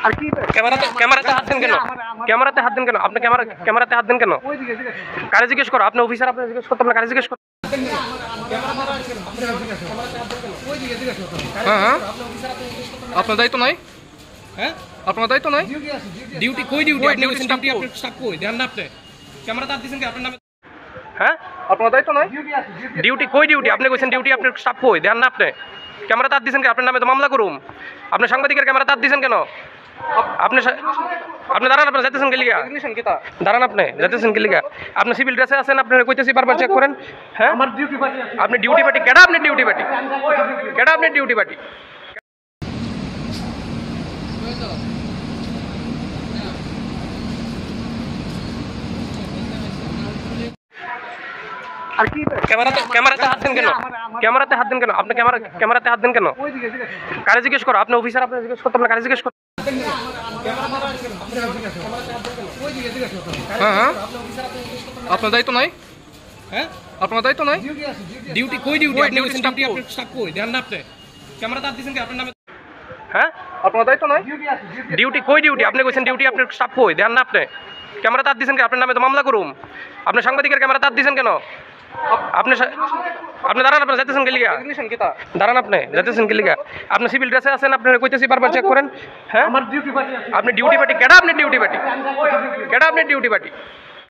আর কি ক্যামেরাতে হাত দেন কেন? ক্যামেরাতে হাত দেন কেন? আপনি ক্যামেরাতে হাত দেন কেন? কারে জিজ্ঞেস করো? আপনি অফিসার, আপনি জিজ্ঞেস করতে, আপনি কারে জিজ্ঞেস করো? হ্যাঁ হ্যাঁ, আপনার দায়িত্ব নাই? হ্যাঁ, আপনার দায়িত্ব নাই? ডিউটি কই ডিউটি? আপনি বলছেন ডিউটি, আপনি স্টাফ কই? দেন না আপনি ক্যামেরাতে হাত দিবেন কি আপনার নামে? হ্যাঁ, আপনার দায়িত্ব নাই? ডিউটি কই ডিউটি? আপনি বলছেন ডিউটি, আপনি স্টাফ কই? দেন না আপনি ক্যামেরাতে হাত দিবেন কি আপনার নামে? তো মামলা করুম। আপনি সাংবাদিকের ক্যামেরাতে হাত দিবেন কেন? আপনি দাঁড়ান, আপনি যাইতেছেন কি লিগা? দাঁড়ান, আপনি যাইতেছেন কি লিগা? আপনি সিভিল ড্রেসে আছেন, আপনি কইতেছি বারবার চেক করেন। হ্যাঁ, আমার ডিউটি পার্টি। আপনি ডিউটি পার্টি কেডা? আপনি ডিউটি পার্টি কেডা? আপনি ডিউটি পার্টি আর কি ক্যামেরাতে হাত দেন কেন? ক্যামেরাতে হাত দেন কেন? আপনি ক্যামেরাতে হাত দেন কেন? কারে জিজ্ঞেস করো? আপনি অফিসার, আপনি জিজ্ঞেস করতে, আপনি কারে জিজ্ঞেস করো? হ্যাঁ হ্যাঁ, আপনার দায়িত্ব নাই? হ্যাঁ, আপনার দায়িত্ব নাই? ডিউটি কই ডিউটি? আপনি বলছেন ডিউটি, আপনি স্টাফ কই? দেন না আপনি ক্যামেরাতে হাত দিবেন কি আপনার নামে? হ্যাঁ, আপনার দায়িত্ব নাই? ডিউটি কই ডিউটি? আপনি বলছেন ডিউটি, আপনি স্টাফ কই? দেন না আপনি ক্যামেরাতে হাত দিবেন কি আপনার নামে? তো মামলা করুম। আপনি সাংবাদিকের ক্যামেরাতে হাত দিবেন কেন? আপনি দাঁড়ান, আপনি যাইতেছেন কি লিগা? দাঁড়ান, আপনি যাইতেছেন কি লিগা? আপনি সিভিল ড্রেসে আছেন, আপনি কইতেছি বারবার চেক করেন। হ্যাঁ, আমার ডিউটি পার্টি। আপনি ডিউটি পার্টি কেডা? আপনি ডিউটি পার্টি কেডা? আপনি ডিউটি পার্টি